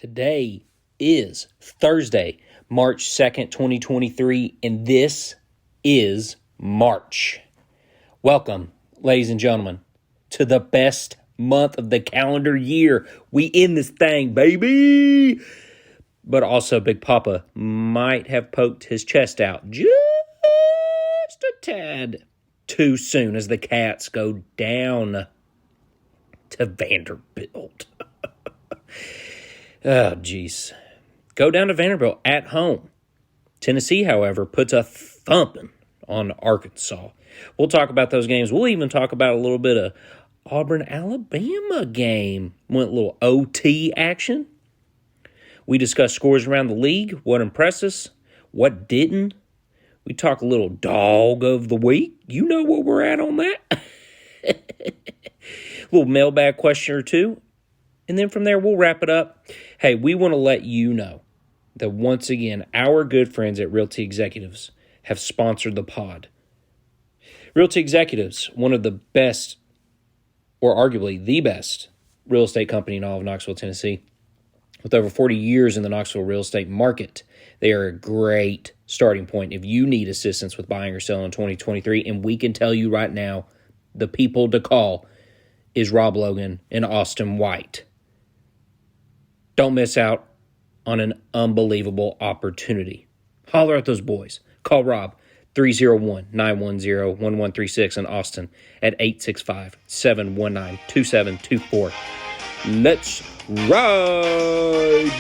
Today is Thursday, March 2nd, 2023, and this is March. Welcome, ladies and gentlemen, to the best month of the calendar year. We in this thing, baby! But also, Big Papa might have poked his chest out just a tad too soon as the Cats go down to Vanderbilt. Oh, jeez. Go down to Vanderbilt at home. Tennessee, however, puts a thumping on Arkansas. We'll talk about those games. We'll even talk about a little bit of Auburn, Alabama game. Went a little OT action. We discuss scores around the league, what impressed us, what didn't. We talk a little dog of the week. You know where we're at on that. A little mailbag question or two. And then from there, we'll wrap it up. Hey, we want to let you know that once again, our good friends at Realty Executives have sponsored the pod. Realty Executives, one of the best, or arguably the best, real estate company in all of Knoxville, Tennessee. With over 40 years in the Knoxville real estate market, they are a great starting point if you need assistance with buying or selling in 2023. And we can tell you right now, the people to call is Rob Logan and Austin White. Don't miss out on an unbelievable opportunity. Holler at those boys. Call Rob, 301-910-1136 in Austin at 865-719-2724. Let's ride!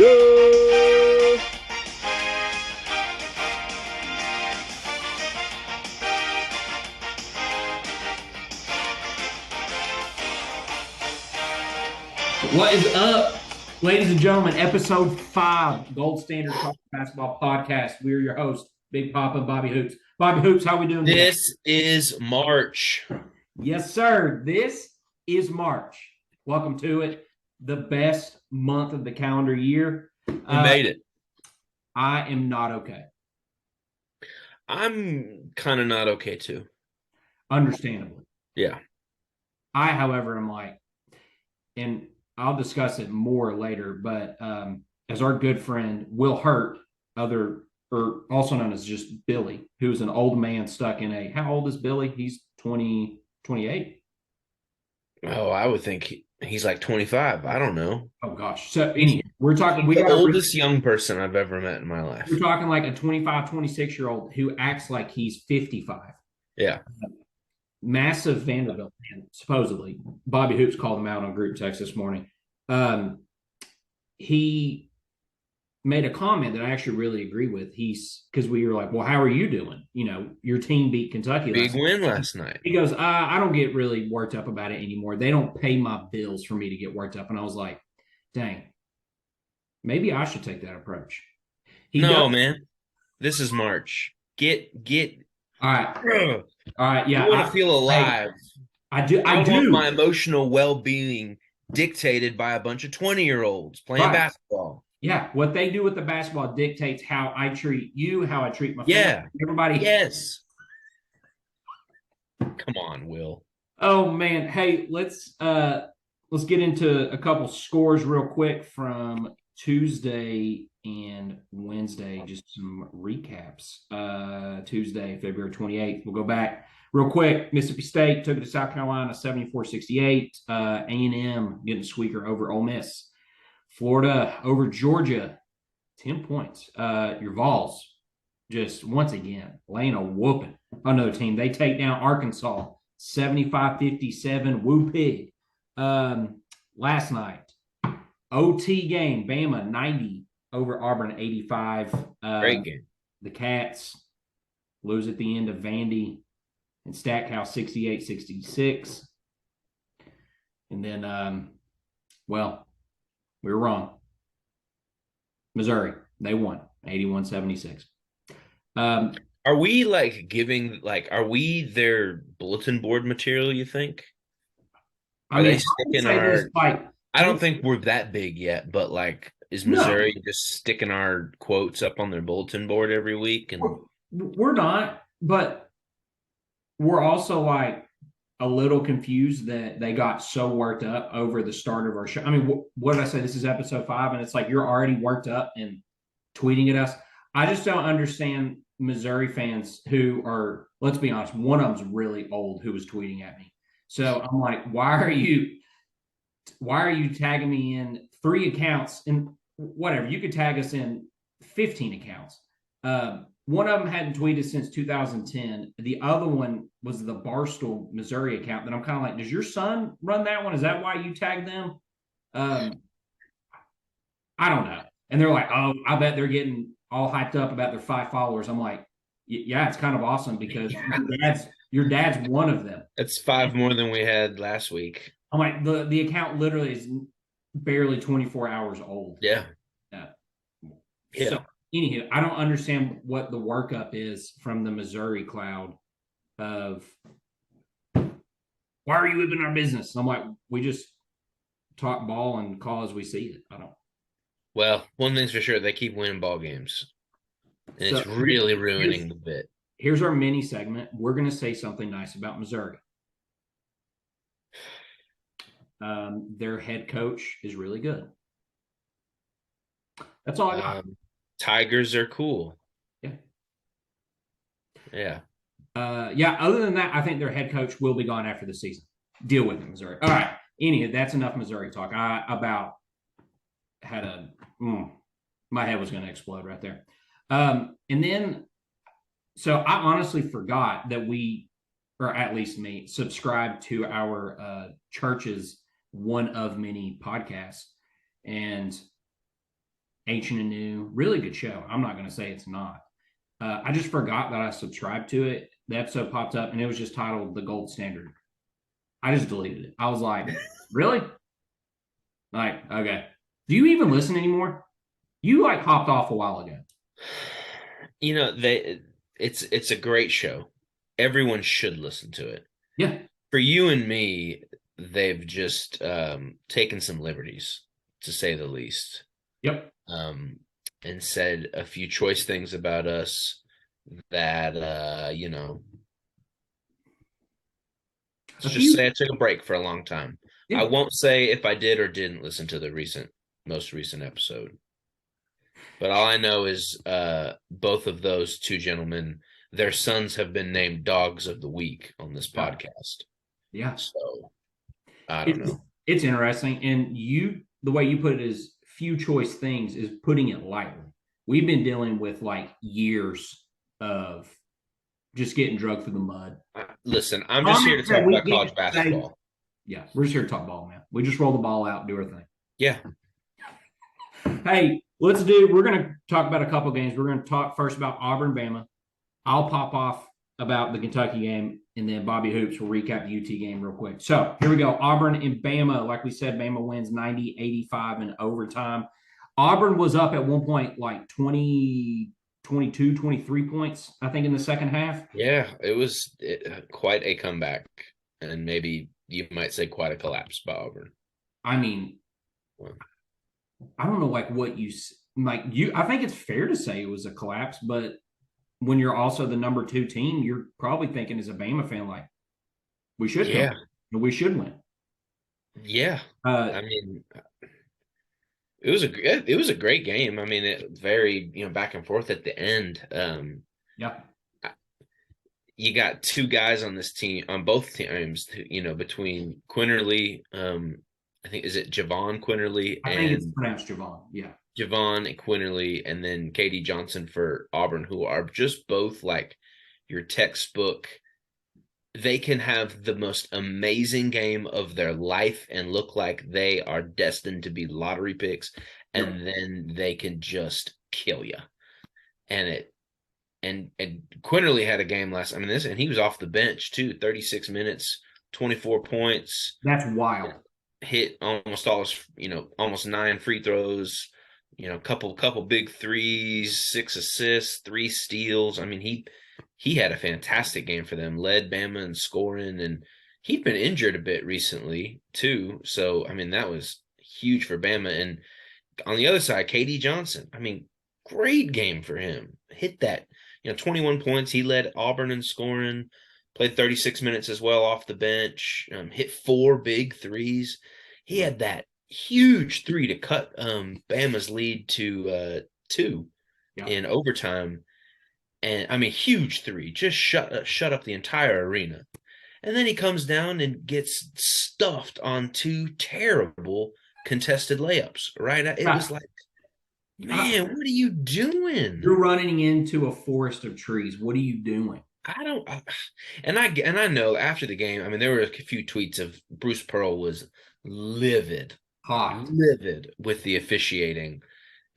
What is up? Ladies and gentlemen, episode 5, Gold Standard College Basketball Podcast. We're your hosts, Big Papa and Bobby Hoops. Bobby Hoops, how we doing today? This is March. Yes, sir. This is March. Welcome to it. The best month of the calendar year. We made it. I am not okay. I'm kind of not okay, too. Understandably. Yeah. I, however, am like, and I'll discuss it more later, but as our good friend Will Hurt, or also known as just Billy, who's an old man stuck in how old is Billy? He's 28. Oh, I would think he's like 25. I don't know. Oh, gosh. So, anyway, we're talking. The oldest young person I've ever met in my life. We're talking like a 25, 26-year-old who acts like he's 55. Yeah. Massive Vanderbilt fan, supposedly. Bobby Hoops called him out on group text this morning. He made a comment that I actually really agree with. Because we were like, well, how are you doing? You know, your team beat Kentucky Big win last night. He goes, I don't get really worked up about it anymore. They don't pay my bills for me to get worked up. And I was like, dang, maybe I should take that approach. Man. This is March. Get. All right. Yeah. I want to feel alive. I do. I want my emotional well-being dictated by a bunch of 20-year-olds playing basketball. Yeah. What they do with the basketball dictates how I treat you, how I treat my family, everybody. Yes. Come on, Will. Oh, man. Hey, let's get into a couple scores real quick from Tuesday and Wednesday, just some recaps. Tuesday, February 28th. We'll go back real quick. Mississippi State took it to South Carolina, 74-68. A&M getting a squeaker over Ole Miss. Florida over Georgia, 10 points. Your Vols, just once again, laying a whooping on another team. They take down Arkansas, 75-57. Woo pig. Last night, OT game, Bama 90 over Auburn 85. Great game. The Cats lose at the end of Vandy and Stackhouse 68-66. And then, we were wrong. Missouri, they won 81-76. Are we are we their bulletin board material, you think? They sticking our I don't think we're that big yet, but is Missouri just sticking our quotes up on their bulletin board every week? And we're not, but we're also a little confused that they got so worked up over the start of our show. I mean, what did I say? This is episode 5, and it's like you're already worked up and tweeting at us. I just don't understand Missouri fans who are, let's be honest, one of them's really old who was tweeting at me. So I'm like, why are you tagging me in 3 accounts and whatever? You could tag us in 15 accounts. One of them hadn't tweeted since 2010. The other one was the Barstool Missouri account that I'm kind of like, does your son run that one? Is that why you tagged them? I don't know. And they're like, oh, I bet they're getting all hyped up about their 5 followers. I'm like, yeah, it's kind of awesome because your dad's one of them. That's 5 more than we had last week. I'm like, the account literally is barely 24 hours old. Yeah. Yeah. So, anywho, I don't understand what the workup is from the Missouri cloud of why are you in our business? And I'm like, we just talk ball and call as we see it. I don't. Well, one thing's for sure, they keep winning ball games. And it's really ruining the bit. Here's our mini segment. We're going to say something nice about Missouri. Their head coach is really good. That's all I got. Tigers are cool. Yeah. Yeah. Other than that, I think their head coach will be gone after the season. Deal with it, Missouri. All right. Anyway, that's enough Missouri talk. My head was going to explode right there. And then, so I honestly forgot that we, or at least me, subscribed to our church's one of many podcasts. And Ancient and New, really good show. I'm not going to say it's not. I just forgot that I subscribed to it. The episode popped up and it was just titled The Gold Standard. I just deleted it. I was like, really? Like, okay. Do you even listen anymore? You like hopped off a while ago. You know, it's a great show. Everyone should listen to it. Yeah. For you and me, they've just taken some liberties, to say the least. Yep. And said a few choice things about us that, let's just say I took a break for a long time. Yeah. I won't say if I did or didn't listen to the most recent episode. But all I know is both of those 2 gentlemen, their sons have been named Dogs of the Week on this podcast. Yeah. So I don't know. It's interesting. And the way you put it is few choice things is putting it lightly. We've been dealing with like years of just getting drugged through the mud. Listen, I'm just here to talk about college basketball. Yeah, we're just here to talk ball, man. We just roll the ball out and do our thing. Yeah. Hey, we're going to talk about a couple games. We're going to talk first about Auburn, Bama. I'll pop off about the Kentucky game, and then Bobby Hoops will recap the UT game real quick. So here we go. Auburn and Bama. Like we said, Bama wins 90-85 in overtime. Auburn was up at one point like 20, 22, 23 points, I think, in the second half. Yeah, it was quite a comeback, and maybe you might say quite a collapse by Auburn. I mean, I don't know like what you like. I think it's fair to say it was a collapse, but when you're also the number 2 team, you're probably thinking as a Bama fan, like, we should win. We should win. Yeah. I mean, it was a great game. I mean, it very, back and forth at the end. Yeah. You got 2 guys on this team, on both teams, between Quinterly, I think, is it Javon Quinterly? I think it's pronounced Javon. Yeah. Javon and Quinterly, and then Katie Johnson for Auburn, who are just both like your textbook. They can have the most amazing game of their life and look like they are destined to be lottery picks, and then they can just kill you. And Quinterly had a game and he was off the bench too, 36 minutes, 24 points. That's wild. Hit almost all his, almost 9 free throws. Couple big threes, 6 assists, 3 steals. I mean, he had a fantastic game for them, led Bama in scoring, and he'd been injured a bit recently too. So, I mean, that was huge for Bama. And on the other side, Katie Johnson, I mean, great game for him. Hit that, 21 points. He led Auburn in scoring. Played 36 minutes as well off the bench. Hit 4 big threes. He had that huge three to cut Bama's lead to 2 in overtime. And I mean, huge three, just shut up the entire arena. And then he comes down and gets stuffed on 2 terrible contested layups. Right? It was like, man, what are you doing? You're running into a forest of trees. What are you doing? And I know after the game, I mean, there were a few tweets of Bruce Pearl was livid with the officiating,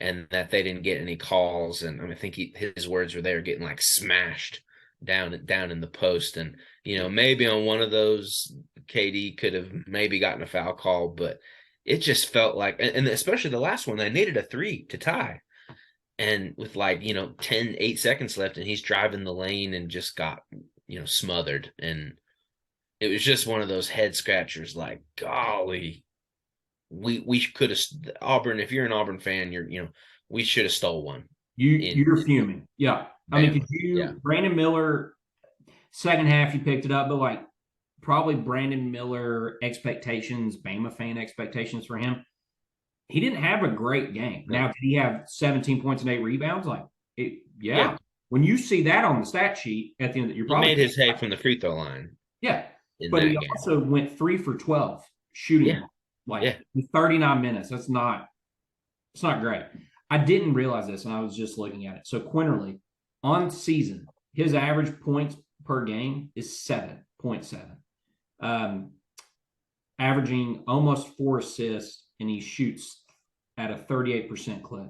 and that they didn't get any calls. And I mean, I think his words were they were getting like smashed down in the post. And, maybe on one of those, KD could have maybe gotten a foul call, but it just felt like, and especially the last one, they needed a 3 to tie. And with 8 seconds left, and he's driving the lane and just got, smothered. And it was just one of those head scratchers, like, golly, we could have Auburn. If you're an Auburn fan, we should have stole one. You're fuming. Yeah. I mean, Brandon Miller, second half, you picked it up, but probably Brandon Miller expectations, Bama fan expectations for him. He didn't have a great game. No. Now, did he have 17 points and 8 rebounds? Yeah. When you see that on the stat sheet at the end, he made his hay from the free throw line. Yeah. But he also went 3 for 12 shooting. 39 minutes. It's not great. I didn't realize this, and I was just looking at it. So Quinterly, on season, his average points per game is 7.7. Averaging almost 4 assists, and he shoots at a 38% clip.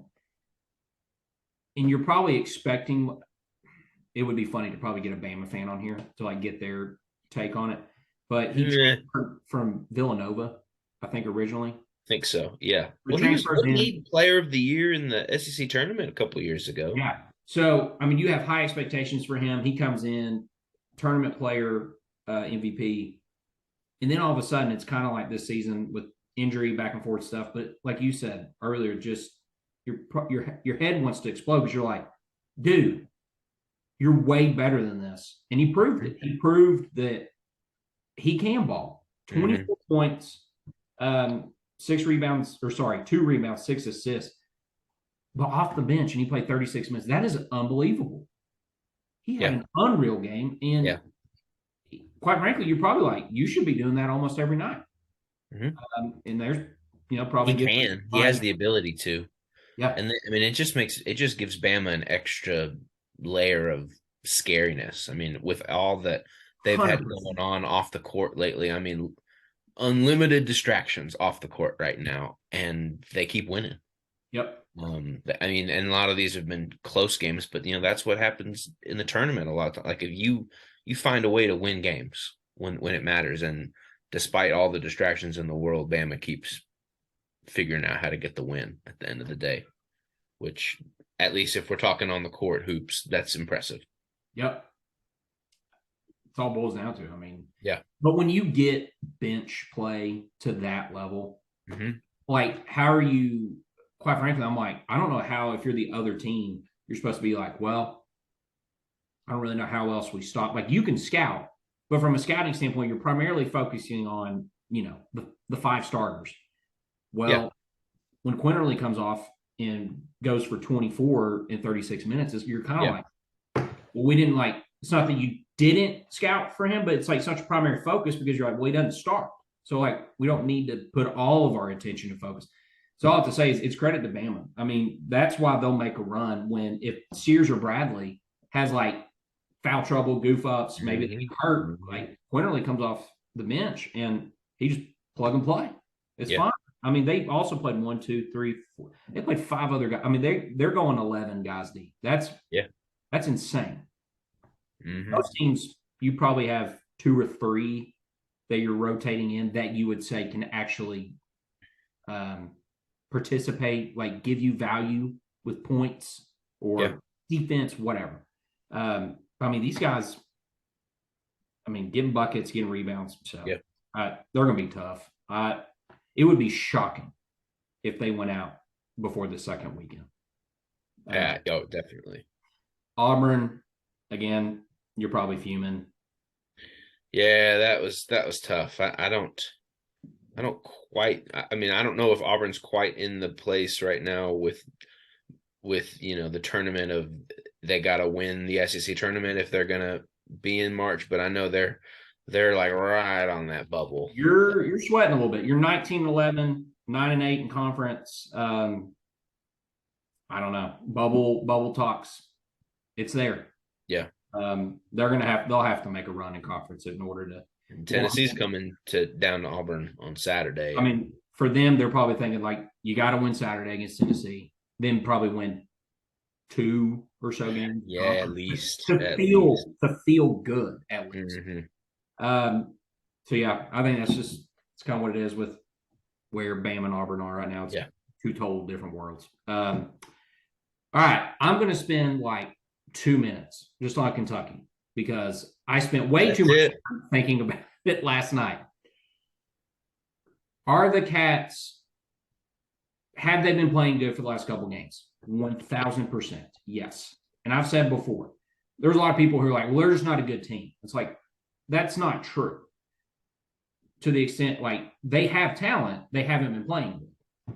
And you're probably expecting, it would be funny to probably get a Bama fan on here to get their take on it. But he transferred from Villanova, I think, originally. I think so, yeah. Well, he was player of the year in the SEC tournament a couple of years ago. Yeah. So, I mean, you have high expectations for him. He comes in, tournament player, MVP. And then all of a sudden, it's kind of like this season with injury, back and forth stuff. But like you said earlier, just your head wants to explode because you're like, dude, you're way better than this. And he proved it. He proved that he can ball. 24 points, 2 rebounds, 6 assists. But off the bench, and he played 36 minutes. That is unbelievable. He had an unreal game. And quite frankly, you're probably you should be doing that almost every night. And there's, probably he has the ability to. Yeah. And I mean, it just gives Bama an extra layer of scariness. I mean, with all that they've 100%. Had going on off the court lately, I mean, unlimited distractions off the court right now, and they keep winning. Yep. I mean, and a lot of these have been close games, but that's what happens in the tournament a lot of times. Like if you find a way to win games when it matters, and despite all the distractions in the world, Bama keeps figuring out how to get the win at the end of the day, which, at least if we're talking on the court hoops, that's impressive. Yep. It's all boils down to. I mean, yeah. But when you get bench play to that level, how are you, quite frankly, I'm I don't know how, if you're the other team, you're supposed to be well, I don't really know how else we stop. You can scout, but from a scouting standpoint, you're primarily focusing on, the 5 starters. Well, when Quinterly comes off and goes for 24 in 36 minutes, you're kind of well, we didn't it's not that you didn't scout for him, but it's such a primary focus because you're well, he doesn't start. So we don't need to put all of our attention and focus. So all I have to say is it's credit to Bama. I mean, that's why they'll make a run when if Sears or Bradley has foul trouble, goof ups, maybe they hurt, Quinterly comes off the bench and he just plug and play. It's fine. I mean, they also played 1, 2, 3, 4. They played 5 other guys. I mean, they're going 11 guys deep. That's insane. Most teams, you probably have 2 or 3 that you're rotating in that you would say can actually participate, give you value with points or defense, whatever. I mean, these guys, getting buckets, getting rebounds. So they're going to be tough. It would be shocking if they went out before the second weekend. Definitely. Auburn, again, you're probably fuming. Yeah, that was tough. I don't quite. I mean, I don't know if Auburn's quite in the place right now with the tournament of they got to win the SEC tournament if they're gonna be in March. But I know they're like right on that bubble. You're sweating a little bit. You're 19-11, 9-8 in conference. I don't know. Bubble talks. It's there. Yeah. They'll have to make a run in conference in order to. Tennessee's coming down to Auburn on Saturday. I mean, for them, they're probably thinking like you got to win Saturday against Tennessee, then probably win 2 or so games. Yeah, at least to feel good at least. So yeah, I think it's kind of what it is with where Bama and Auburn are right now. It's 2 total different worlds. All right, I'm going to spend like 2 minutes just on Kentucky because I spent way too much time thinking about it last night. Are the Cats, have they been playing good for the last couple of games? 1,000%, yes. And I've said before, there's a lot of people who are like, well, they're just not a good team. It's like, that's not true. To the extent, like, they have talent, they haven't been playing good.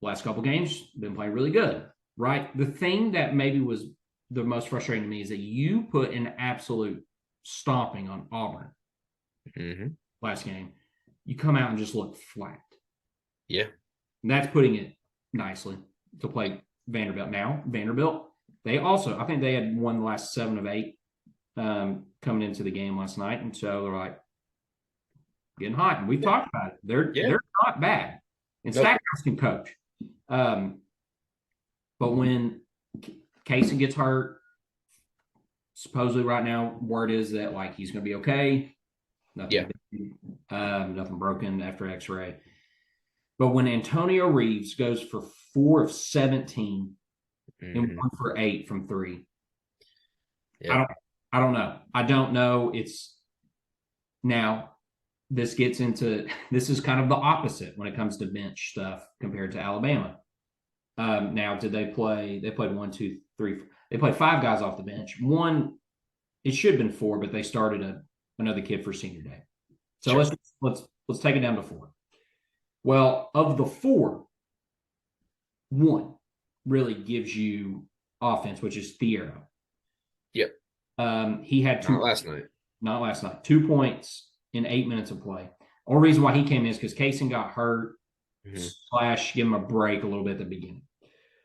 Last couple of games, been playing really good, right? The thing that maybe was the most frustrating to me is that you put an absolute stomping on Auburn last game. You come out and just look flat. Yeah. And that's putting it nicely to play Vanderbilt. Now, Vanderbilt, they also, I think they had won the last 7 of 8 coming into the game last night. And so they're like getting hot. And we've talked about it. They're not bad. And Stackhouse can coach. But when Casey gets hurt, supposedly right now, word is that like he's going to be okay. Nothing broken after X-ray. But when Antonio Reeves goes for 4 of 17 and 1 for 8 from 3, I don't know. I don't know. It's now this gets into this is kind of the opposite when it comes to bench stuff compared to Alabama. Now, did they play? They played 1, 2, 3. They played 5 guys off the bench. One, it should have been 4, but they started another kid for senior day. So let's take it down to 4. Well, of the 4, 1 really gives you offense, which is Thiero. Yep. He had 2 Not last night. 2 points in 8 minutes of play. Only reason why he came in is because Kaysen got hurt / give him a break a little bit at the beginning.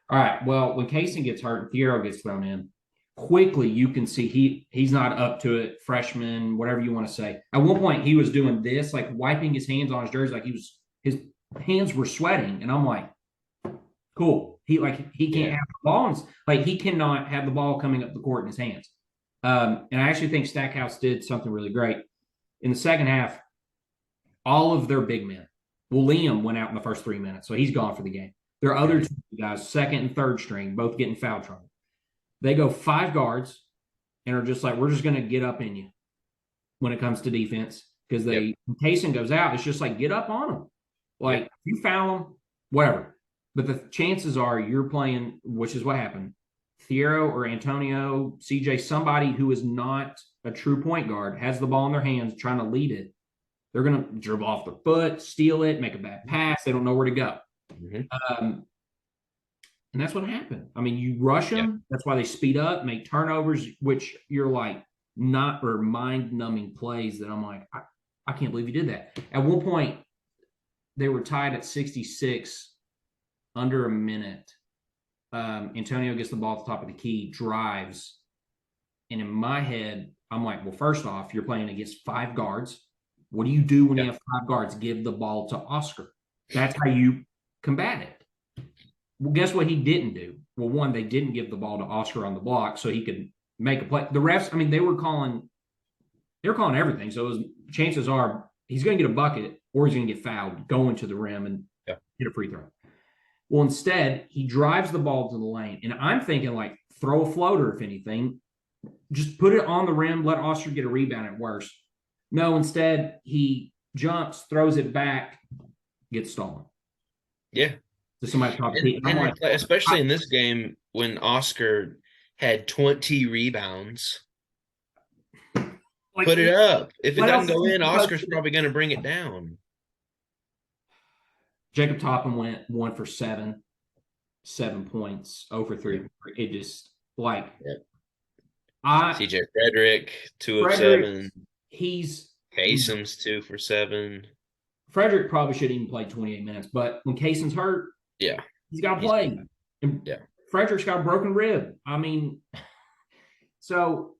All right. Well, when Kaysen gets hurt and Thiero gets thrown in, quickly you can see he's not up to it. Freshman, whatever you want to say. At one point, he was doing this, like wiping his hands on his jersey, like his hands were sweating, and I'm like, cool. He can't have the ball, like he cannot have the ball coming up the court in his hands. And I actually think Stackhouse did something really great in the second half. All of their big men. Well, Liam went out in the first 3 minutes, so he's gone for the game. Their other 2 guys, second and third string, both getting foul trouble. They go 5 guards and are just like, we're just going to get up in you when it comes to defense because when Kaysen goes out, it's just like, get up on them. Like, if you foul them, whatever. But the chances are you're playing, which is what happened, Thiero or Antonio, CJ, somebody who is not a true point guard, has the ball in their hands trying to lead it. They're going to dribble off their foot, steal it, make a bad pass. They don't know where to go. And that's what happened. I mean, you rush them. That's why they speed up, make turnovers, which you're like mind-numbing plays that I'm like, I can't believe you did that. At one point, they were tied at 66, under a minute. Antonio gets the ball at the top of the key, drives. And in my head, I'm like, well, first off, you're playing against 5 guards. What do you do when you have 5 guards? Give the ball to Oscar. That's how you combat it. Well, guess what he didn't do? Well, one, they didn't give the ball to Oscar on the block so he could make a play. The refs, I mean, they were calling everything. So chances are he's going to get a bucket or he's going to get fouled going to the rim and get a free throw. Well, instead, he drives the ball to the lane. And I'm thinking, like, throw a floater, if anything. Just put it on the rim, let Oscar get a rebound at worst. No, instead, he jumps, throws it back, gets stolen. Yeah. To somebody top and like, especially in this game when Oscar had 20 rebounds. Like, put it up. If it what doesn't else go is in, he Oscar's supposed to probably going to bring it down. Jacob Toppin went 1 for 7 points, 0 for 3. It just like TJ Frederick, 2 of Frederick, 7. he's Kasem's 2 for 7. Frederick probably should even play 28 minutes, but when Kasem's hurt, he's got to play. And Frederick's got a broken rib. I mean, so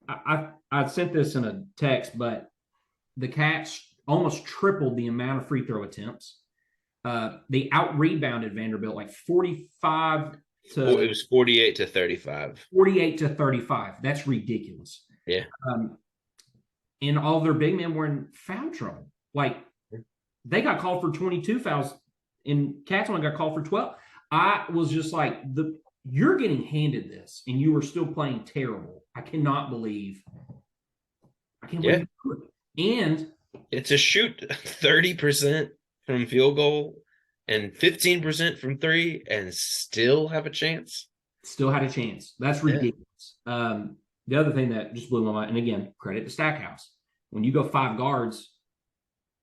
I sent this in a text, but the Cats almost tripled the amount of free throw attempts. They out-rebounded Vanderbilt like 45 to... It was 48 to 35. 48 to 35. That's ridiculous. Yeah. And all their big men were in foul trouble. Like, they got called for 22 fouls, and Cats only got called for 12. I was just like, you're getting handed this, and you are still playing terrible. I cannot believe. I can't believe it. And it's a shoot 30% from field goal and 15% from 3 and still have a chance. Still had a chance. That's ridiculous. The other thing that just blew my mind, and again, credit to Stackhouse. When you go 5 guards,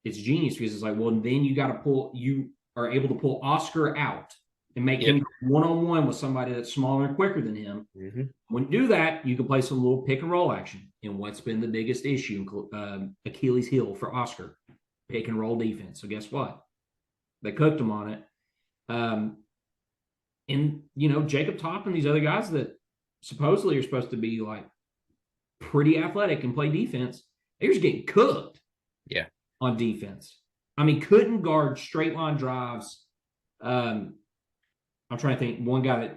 it's genius because it's like, well, then you are able to pull Oscar out and make him one-on-one with somebody that's smaller and quicker than him. Mm-hmm. When you do that, you can play some little pick and roll action. And what's been the biggest issue, Achilles heel for Oscar, pick and roll defense. So guess what? They cooked him on it. And, Jacob Topp and these other guys that supposedly are supposed to be like pretty athletic and play defense, they're just getting cooked on defense. I mean, couldn't guard straight line drives. I'm trying to think. One guy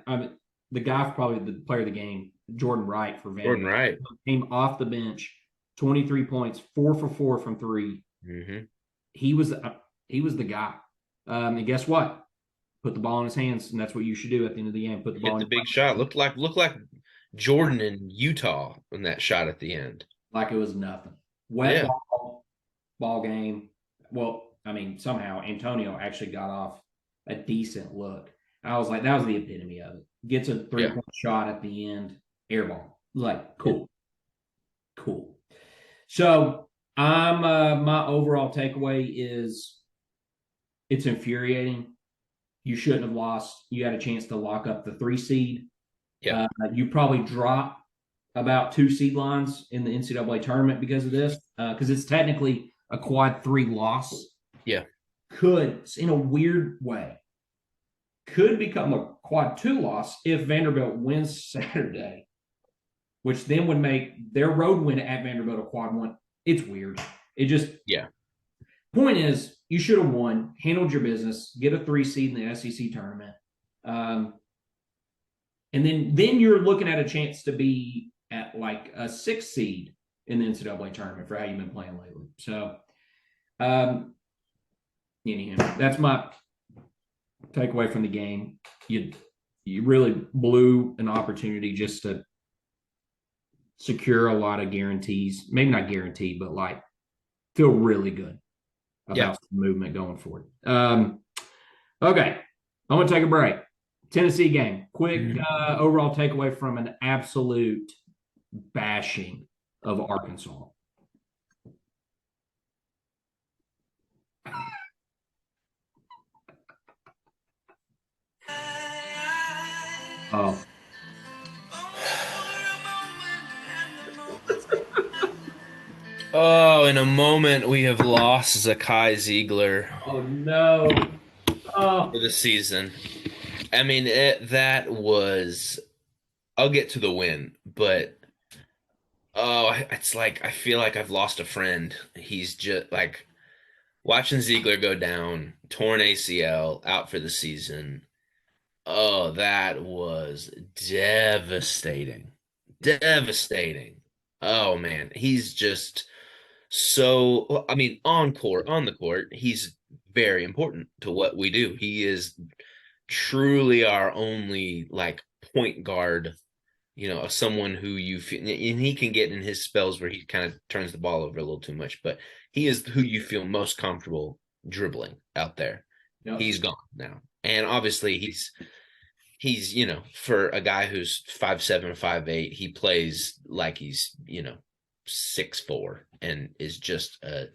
the guy probably the player of the game, Jordan Wright for Vandy. Jordan Wright came off the bench, 23 points, 4 for 4 from 3. Mm-hmm. He was the guy. And guess what? Put the ball in his hands, and that's what you should do at the end of the game. Put the ball in the big shot. Looked like Jordan in Utah in that shot at the end. Like it was nothing. Wet ball game. Well, I mean, somehow Antonio actually got off a decent look. I was like, that was the epitome of it. Gets a 3-point shot at the end, air ball. Like, cool. So my overall takeaway is it's infuriating. You shouldn't have lost. You had a chance to lock up the 3 seed. Yeah. You probably drop about 2 seed lines in the NCAA tournament because of this, because it's technically a quad 3 loss. Yeah. Could, in a weird way, could become a quad 2 loss if Vanderbilt wins Saturday, which then would make their road win at Vanderbilt a quad 1. It's weird. It just Point is, you should have won, handled your business, get a 3 seed in the SEC tournament, and then you're looking at a chance to be at like a 6 seed in the NCAA tournament for how you've been playing lately. So, anyhow, that's my takeaway from the game. You really blew an opportunity just to secure a lot of guarantees. Maybe not guaranteed, but like feel really good about the movement going forward. Okay, I'm going to take a break. Tennessee game. Quick overall takeaway from an absolute bashing of Arkansas. Oh. Oh, in a moment we have lost Zakai Ziegler. Oh no! For the season. I mean, that was. I'll get to the win, but it's like I feel like I've lost a friend. He's just like watching Ziegler go down, torn ACL, out for the season. Oh, that was devastating. Devastating. Oh man, he's just so, I mean, on the court, he's very important to what we do. He is truly our only like point guard, someone who you feel, and he can get in his spells where he kind of turns the ball over a little too much, but he is who you feel most comfortable dribbling out there. Yep. He's gone now. And obviously he's for a guy who's 5'7", 5'8", he plays like he's, 6'4" and is just a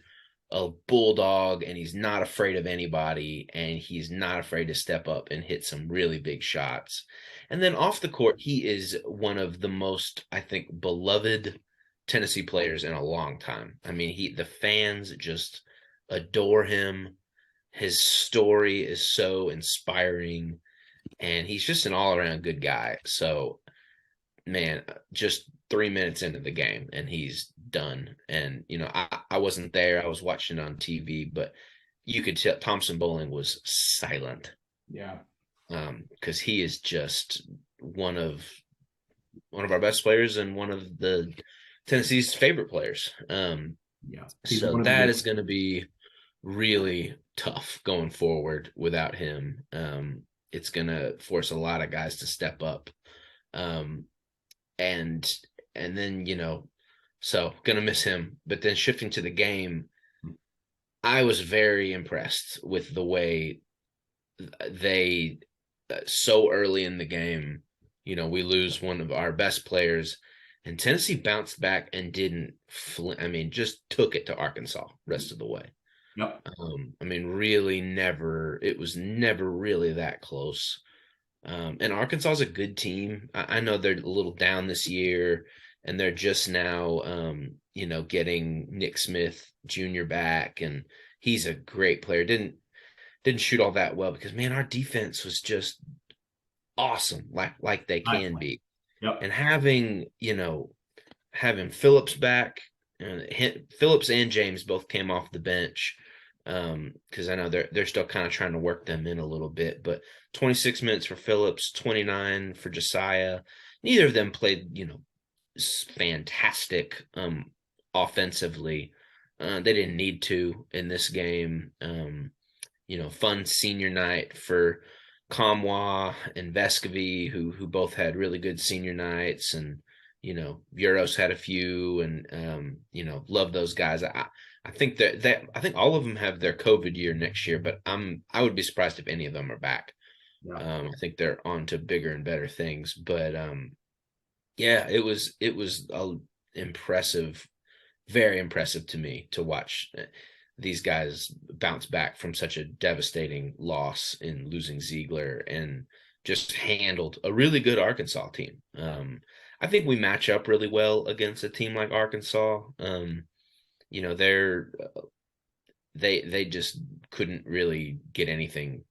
bulldog, and he's not afraid of anybody, and he's not afraid to step up and hit some really big shots. And then off the court, he is one of the most, I think, beloved Tennessee players in a long time. I mean, the fans just adore him. His story is so inspiring, and he's just an all-around good guy. So, man, just 3 minutes into the game and he's done. And, I wasn't there. I was watching on TV, but you could tell Thompson Bowling was silent. Yeah. Because he is just one of our best players and one of the Tennessee's favorite players. So that is going to be really tough going forward without him. It's going to force a lot of guys to step up. And then, so going to miss him. But then shifting to the game, I was very impressed with the way they, so early in the game, we lose one of our best players, and Tennessee bounced back and didn't just took it to Arkansas rest of the way. Yep. Really it was never really that close. And Arkansas is a good team. I know they're a little down this year, and they're just now, getting Nick Smith Jr. back, and he's a great player. Didn't shoot all that well because, man, our defense was just awesome, like they can be. Yep. And having Phillips back, Phillips and James both came off the bench, because I know they're still kind of trying to work them in a little bit. But 26 minutes for Phillips, 29 for Josiah. Neither of them played, fantastic offensively. They didn't need to in this game. Fun senior night for Kamwa and Vescovy, who both had really good senior nights, and Vuros had a few, and love those guys. I think that I think all of them have their COVID year next year, but I would be surprised if any of them are back. Yeah. I think they're on to bigger and better things, but yeah, it was impressive, very impressive to me to watch these guys bounce back from such a devastating loss in losing Ziegler, and just handled a really good Arkansas team. I think we match up really well against a team like Arkansas. They just couldn't really get anything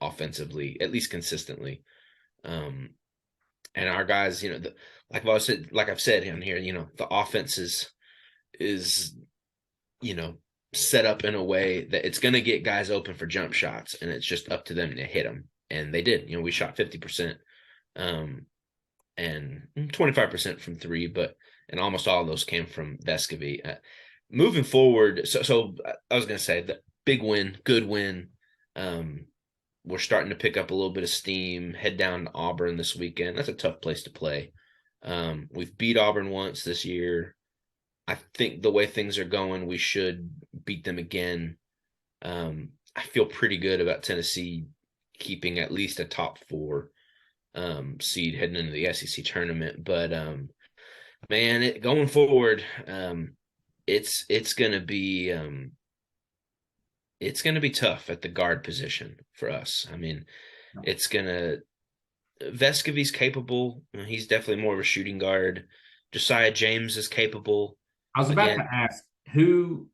offensively, at least consistently. And our guys, like I've said in here, the offense is set up in a way that it's going to get guys open for jump shots, and it's just up to them to hit them. And they did. We shot 50%, and 25% from three, and almost all of those came from Vescovy. Moving forward, so I was going to say the big win, good win. We're starting to pick up a little bit of steam. Head down to Auburn this weekend. That's a tough place to play. We've beat Auburn once this year. I think the way things are going, we should beat them again. I feel pretty good about Tennessee keeping at least a top 4 seed heading into the SEC tournament. But man, going forward, it's gonna be tough at the guard position for us. Vescovy's capable. He's definitely more of a shooting guard. Josiah James is capable. I was about to ask who,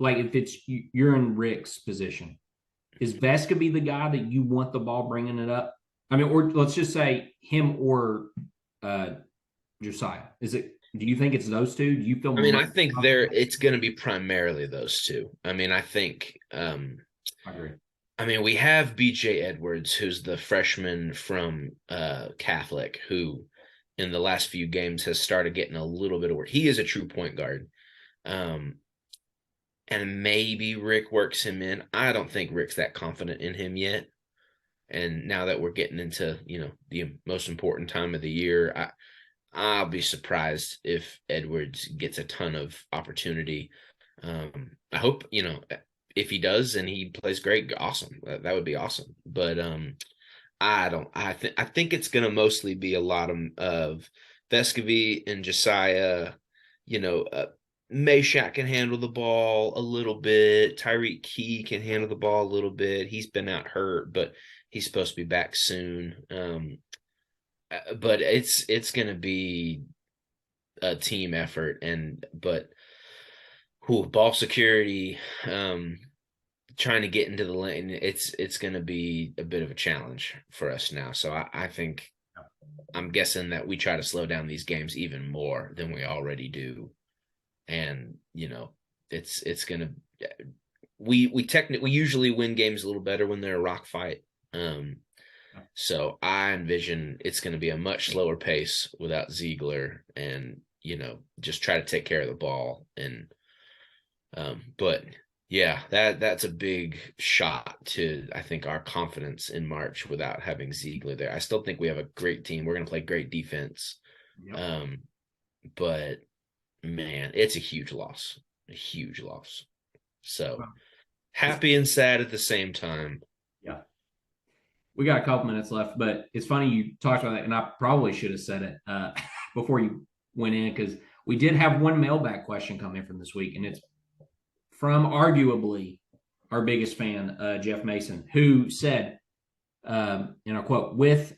if it's you're in Rick's position, is Vescovy the guy that you want the ball bringing it up? Or let's just say him or Josiah. Do you think it's those two? Do you feel? I think it's going to be primarily those two. I think. I agree. We have BJ Edwards, who's the freshman from Catholic, who in the last few games has started getting a little bit of work. He is a true point guard. And maybe Rick works him in. I don't think Rick's that confident in him yet. And now that we're getting into, the most important time of the year, I'll be surprised if Edwards gets a ton of opportunity. I hope, if he does and he plays great, awesome. That would be awesome. But I think it's going to mostly be a lot of Vescovy and Josiah, Meshack can handle the ball a little bit. Tyreek Key can handle the ball a little bit. He's been out hurt, but he's supposed to be back soon. But it's going to be a team effort, ball security, trying to get into the lane. It's going to be a bit of a challenge for us now. So I think I'm guessing that we try to slow down these games even more than we already do. And, it's going to, we usually win games a little better when they're a rock fight. So I envision it's going to be a much slower pace without Ziegler and, just try to take care of the ball. And, but yeah, that's a big shot to, I think, our confidence in March without having Ziegler there. I still think we have a great team. We're going to play great defense. Yep. But man, it's a huge loss. So happy and sad at the same time. Yeah. We got a couple minutes left, but it's funny you talked about that, and I probably should have said it before you went in, because we did have one mailbag question come in from this week, and it's from arguably our biggest fan, Jeff Mason, who said, and I quote, with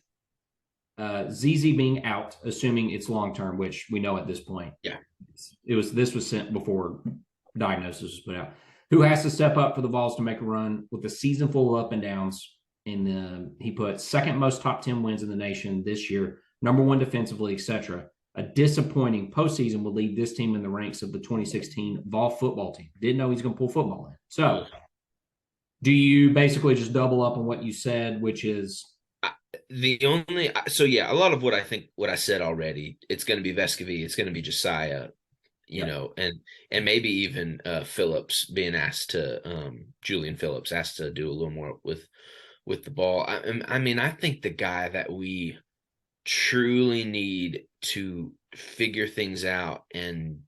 ZZ being out, assuming it's long-term, which we know at this point. Yeah. This was sent before diagnosis was put out. Who has to step up for the Vols to make a run with a season full of up and downs? And he put second most top 10 wins in the nation this year, number one defensively, etc. A disappointing postseason will lead this team in the ranks of the 2016 Vol football team. Didn't know he's going to pull football in. So do you basically just double up on what you said, which is a lot of what I said already, it's going to be Vescovy, it's going to be Josiah, and maybe even Phillips being asked to Julian Phillips asked to do a little more with the ball. I mean, I think the guy that we truly need to figure things out and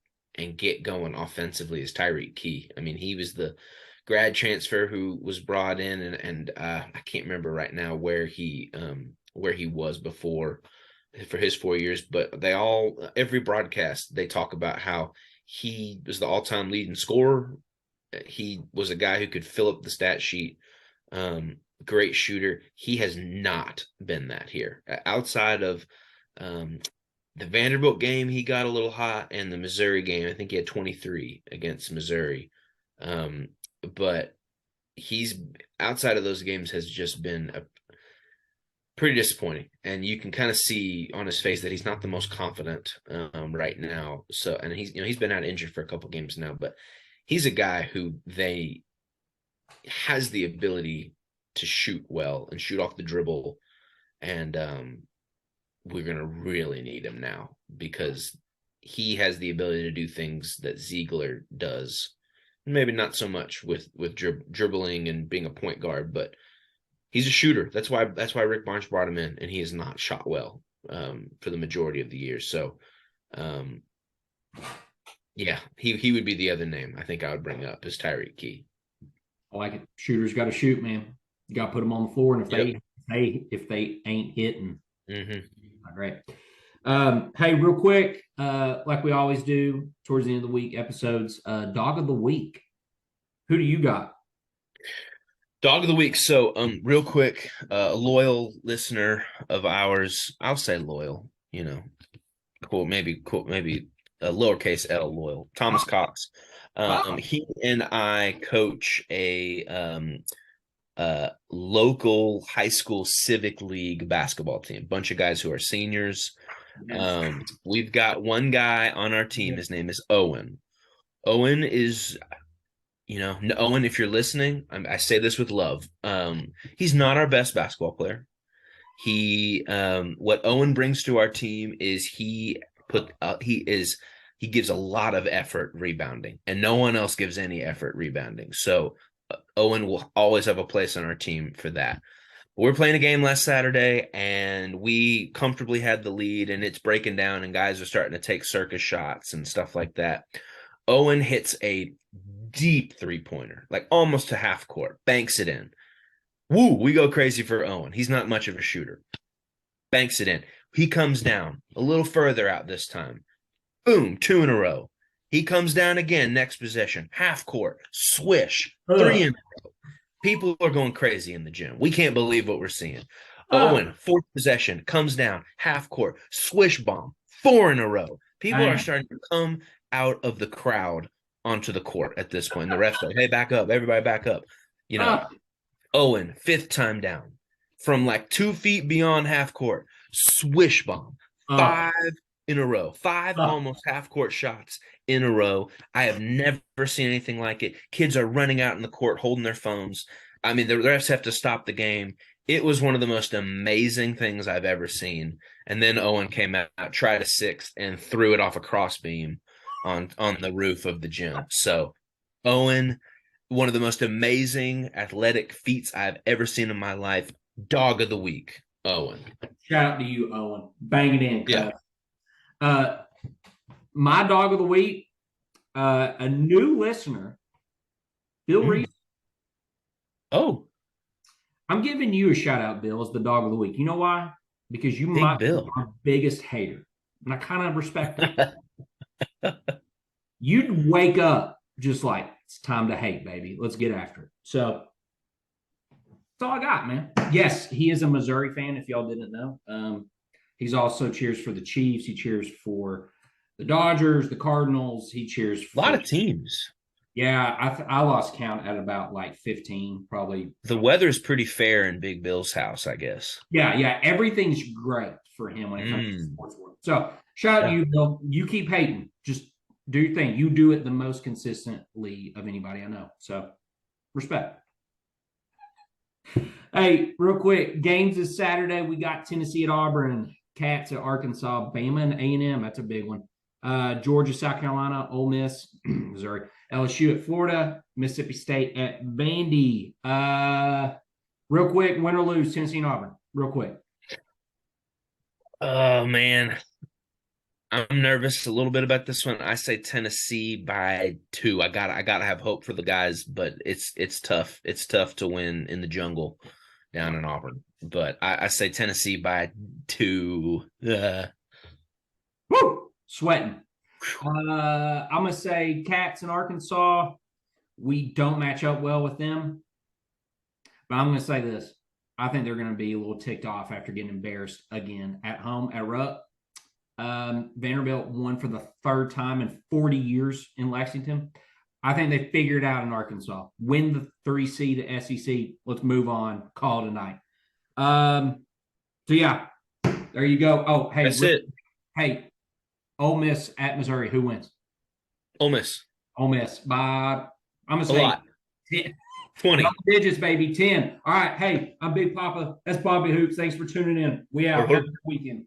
get going offensively is Tyreek Key. I mean, he was the grad transfer who was brought in, and I can't remember right now where he was before for his 4 years, but every broadcast they talk about how he was the all-time leading scorer. He was a guy who could fill up the stat sheet. Great shooter. He has not been that here. Outside of the Vanderbilt game, he got a little hot, and the Missouri game, I think he had 23 against Missouri. But he's outside of those games has just been pretty disappointing, and you can kind of see on his face that he's not the most confident right now. So, and he's been out injured for a couple games now, but he's a guy who has the ability to shoot well and shoot off the dribble, and we're gonna really need him now because he has the ability to do things that Ziegler does. Maybe not so much with dribbling and being a point guard, but he's a shooter. That's why Rick Barnes brought him in, and he has not shot well for the majority of the year. So, yeah, he would be the other name I think I would bring up is Tyreek Key. I like it. Shooters got to shoot, man. You got to put them on the floor, and if they ain't hitting, not great. Hey, real quick, like we always do towards the end of the week episodes, dog of the week. Who do you got? Dog of the week. So, real quick, a loyal listener of ours. I'll say loyal. Maybe a lowercase L loyal. Thomas Cox. He and I coach a local high school civic league basketball team. Bunch of guys who are seniors. We've got one guy on our team. His name is Owen. Owen is, Owen, if you're listening, I say this with love. He's not our best basketball player. What Owen brings to our team is he gives a lot of effort rebounding, and no one else gives any effort rebounding. So Owen will always have a place on our team for that. We're playing a game last Saturday, and we comfortably had the lead, and it's breaking down, and guys are starting to take circus shots and stuff like that. Owen hits a deep three-pointer, like almost to half court, banks it in. Woo, we go crazy for Owen. He's not much of a shooter. Banks it in. He comes down a little further out this time. Boom, 2 in a row. He comes down again next possession. Half court. Swish. 3 in a row. People are going crazy in the gym. We can't believe what we're seeing. Owen, fourth possession, comes down. Half court. Swish bomb. 4 in a row. People are starting to come out of the crowd onto the court at this point. And the ref's like, hey, back up. Everybody back up. Owen, 5th time down. From like 2 feet beyond half court. Swish bomb. 5 in a row. 5 almost half-court shots in a row. I have never seen anything like it. Kids are running out in the court holding their phones. I mean, the refs have to stop the game. It was one of the most amazing things I've ever seen. And then Owen came out, tried a 6th, and threw it off a crossbeam on the roof of the gym. So, Owen, one of the most amazing athletic feats I've ever seen in my life. Dog of the week, Owen. Shout out to you, Owen. Bang it in, cuz. Yeah. My dog of the week, a new listener, Bill Reese. Oh. I'm giving you a shout out, Bill, as the dog of the week. You know why? Because you might be our biggest hater. And I kind of respect that. You'd wake up just like, it's time to hate, baby. Let's get after it. So that's all I got, man. Yes, he is a Missouri fan, if y'all didn't know. He's also cheers for the Chiefs. He cheers for the Dodgers, the Cardinals. He cheers for a lot of teams. Yeah, I lost count at about like 15, probably. The weather's pretty fair in Big Bill's house, I guess. Yeah. Everything's great for him when it comes to sports world. So shout out to you, Bill. You keep hating. Just do your thing. You do it the most consistently of anybody I know. So respect. Hey, real quick, games this Saturday. We got Tennessee at Auburn, Cats at Arkansas, Bama and A&M. That's a big one. Georgia, South Carolina, Ole Miss, Missouri, LSU at Florida, Mississippi State at Vandy. Real quick, win or lose, Tennessee and Auburn. Real quick. Oh man, I'm nervous a little bit about this one. I say Tennessee by 2. I gotta have hope for the guys, but it's tough. It's tough to win in the jungle down in Auburn. But I say Tennessee by 2. Woo! Sweating. I'm going to say Cats in Arkansas. We don't match up well with them. But I'm going to say this. I think they're going to be a little ticked off after getting embarrassed again at home at Rupp. Vanderbilt won for the 3rd time in 40 years in Lexington. I think they figured it out in Arkansas. Win the 3 seed at SEC. Let's move on. Call it a night. So, yeah. There you go. Oh, hey. That's it. Hey. Ole Miss at Missouri. Who wins? Ole Miss. Ole Miss by, I'm going to say, a lot. 10. 20. Double digits, baby. 10. All right. Hey, I'm Big Papa. That's Bobby Hoops. Thanks for tuning in. We out. Have a good weekend.